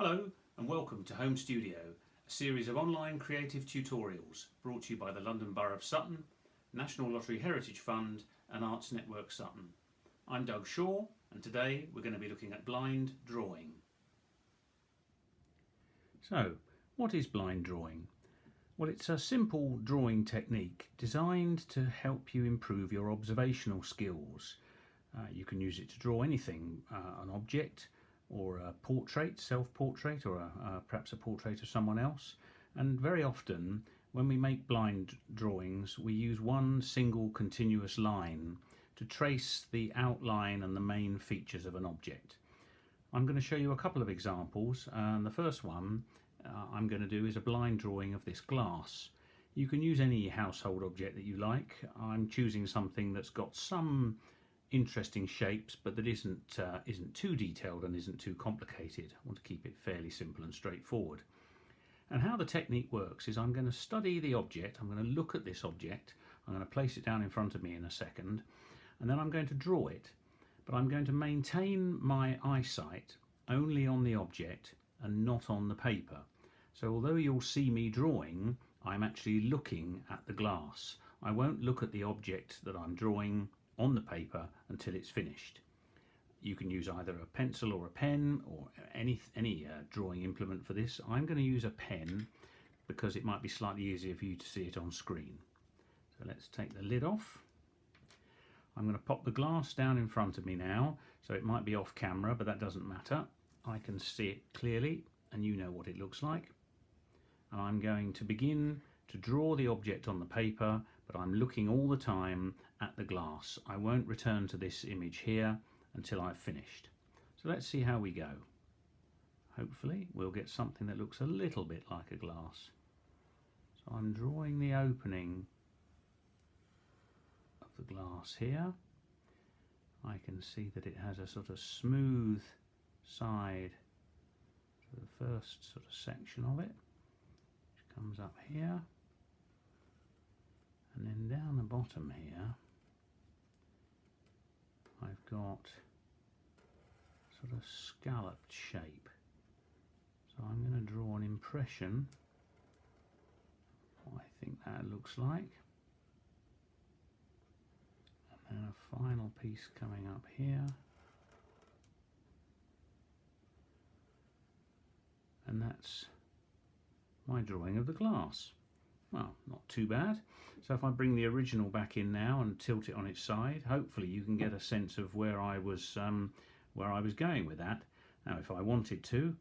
Hello and welcome to Home Studio, a series of online creative tutorials brought to you by the London Borough of Sutton, National Lottery Heritage Fund and Arts Network Sutton. I'm Doug Shaw and today we're going to be looking at blind drawing. So, what is blind drawing? Well, it's a simple drawing technique designed to help you improve your observational skills. You can use it to draw anything, an object, or a portrait, self-portrait, or perhaps a portrait of someone else. And very often when we make blind drawings we use one single continuous line to trace the outline and the main features of an object. I'm going to show you a couple of examples, and the first one I'm going to do is a blind drawing of this glass. You can use any household object that you like. I'm choosing something that's got some interesting shapes but that isn't too detailed and isn't too complicated. I want to keep it fairly simple and straightforward. And how the technique works is I'm going to study the object, I'm going to look at this object, I'm going to place it down in front of me in a second, and then I'm going to draw it. But I'm going to maintain my eyesight only on the object and not on the paper. So although you'll see me drawing, I'm actually looking at the glass. I won't look at the object that I'm drawing on the paper until it's finished. You can use either a pencil or a pen or any drawing implement for this. I'm going to use a pen because it might be slightly easier for you to see it on screen. So let's take the lid off. I'm going to pop the glass down in front of me now, so it might be off camera, but that doesn't matter. I can see it clearly and you know what it looks like. And I'm going to begin to draw the object on the paper, but I'm looking all the time at the glass. I won't return to this image here until I've finished. So let's see how we go. Hopefully we'll get something that looks a little bit like a glass. So I'm drawing the opening of the glass here. I can see that it has a sort of smooth side to the first sort of section of it, which comes up here. And then down the bottom here I've got sort of scalloped shape. So I'm going to draw an impression of what I think that looks like. And then a final piece coming up here. And that's my drawing of the glass. Well, not too bad. So if I bring the original back in now and tilt it on its side, hopefully you can get a sense of where I was going with that. Now if I wanted to,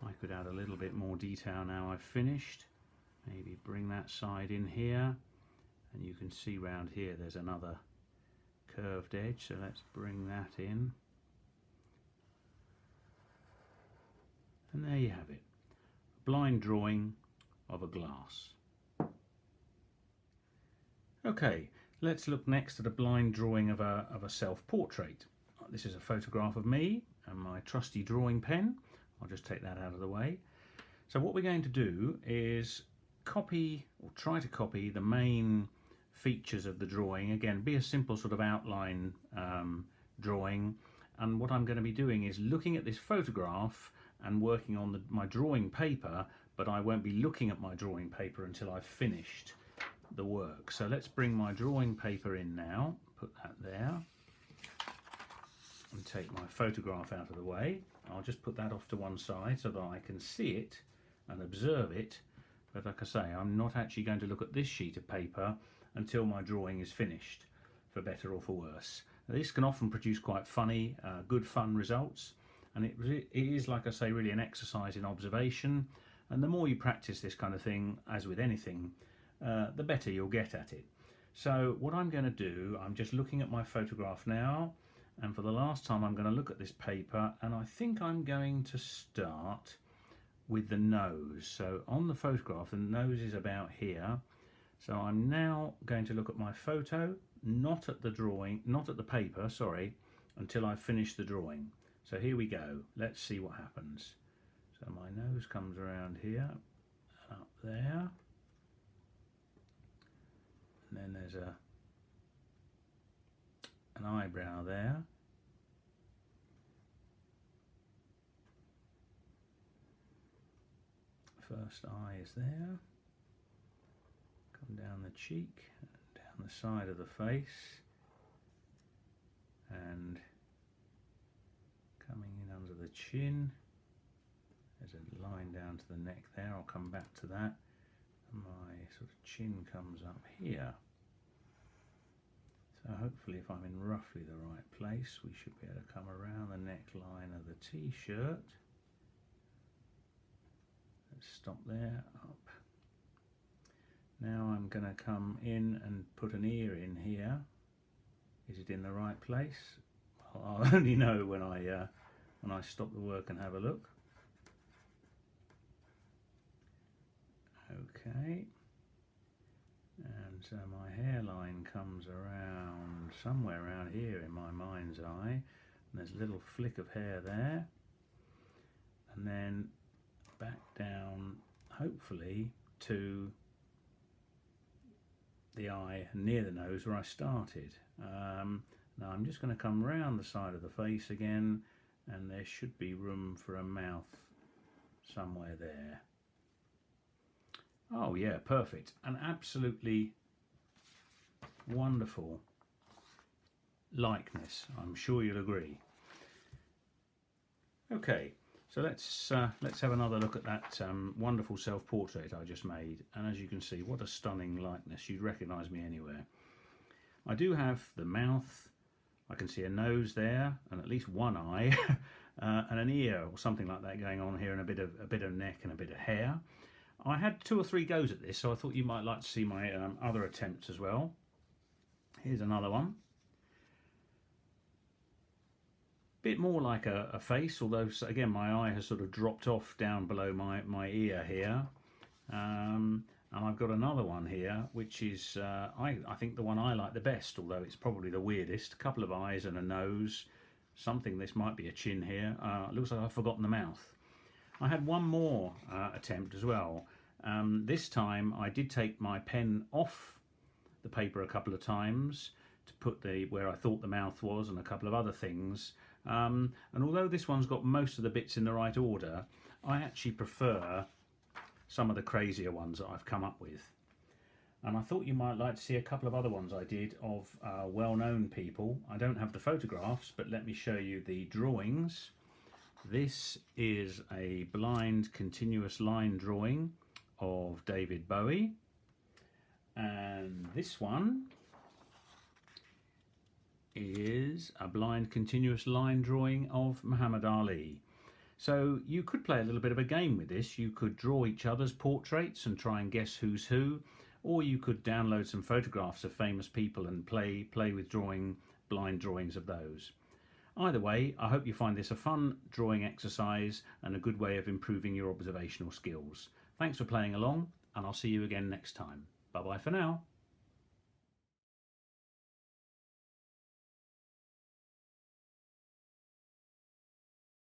I could add a little bit more detail now I've finished. Maybe bring that side in here, and you can see round here there's another curved edge, so let's bring that in. And there you have it. A blind drawing of a glass. Okay, let's look next at a blind drawing of a self-portrait. This is a photograph of me and my trusty drawing pen. I'll just take that out of the way. So what we're going to do is copy, or try to copy, the main features of the drawing. Again, be a simple sort of outline drawing. And what I'm going to be doing is looking at this photograph and working on my drawing paper, but I won't be looking at my drawing paper until I've finished the work. So let's bring my drawing paper in now, put that there, and take my photograph out of the way. I'll just put that off to one side so that I can see it and observe it, but like I say, I'm not actually going to look at this sheet of paper until my drawing is finished, for better or for worse. Now, this can often produce quite funny, good fun results, and it is, like I say, really an exercise in observation, and the more you practice this kind of thing, as with anything, the better you'll get at it. So what I'm going to do, I'm just looking at my photograph now, and for the last time I'm going to look at this paper, and I think I'm going to start with the nose. So on the photograph the nose is about here, so I'm now going to look at my photo, not at the drawing, not at the paper, sorry, until I've finished the drawing. So here we go, let's see what happens. So my nose comes around here, up there, and then there's an eyebrow there, first eye is there. Come down the cheek, down the side of the face, and coming in under the chin. There's a line down to the neck there, I'll come back to that. And my sort of chin comes up here. So hopefully if I'm in roughly the right place, we should be able to come around the neckline of the t-shirt. Let's stop there, up. Now I'm going to come in and put an ear in here. Is it in the right place? Well, I'll only know when I stop the work and have a look. Okay. And so my hairline comes around somewhere around here in my mind's eye, and there's a little flick of hair there, and then back down hopefully to the eye near the nose where I started. Now I'm just going to come round the side of the face again, and there should be room for a mouth somewhere there. Oh yeah, perfect. An absolutely wonderful likeness. I'm sure you'll agree. Okay, so let's have another look at that wonderful self-portrait I just made. And as you can see, what a stunning likeness. You'd recognise me anywhere. I do have the mouth. I can see a nose there, and at least one eye, and an ear or something like that going on here, and a bit of neck and a bit of hair. I had 2 or 3 goes at this, so I thought you might like to see my other attempts as well. Here's another one. Bit more like a face, although again my eye has sort of dropped off down below my ear here. And I've got another one here, which is I think the one I like the best, although it's probably the weirdest. A couple of eyes and a nose. Something, this might be a chin here. Looks like I've forgotten the mouth. I had one more attempt as well. This time I did take my pen off the paper a couple of times to put where I thought the mouth was, and a couple of other things. And although this one's got most of the bits in the right order, I actually prefer some of the crazier ones that I've come up with. And I thought you might like to see a couple of other ones I did of well-known people. I don't have the photographs, but let me show you the drawings. This is a blind continuous line drawing of David Bowie, and this one is a blind continuous line drawing of Muhammad Ali. So you could play a little bit of a game with this. You could draw each other's portraits and try and guess who's who, or you could download some photographs of famous people and play with drawing blind drawings of those. Either way, I hope you find this a fun drawing exercise and a good way of improving your observational skills. Thanks for playing along, and I'll see you again next time. Bye bye for now.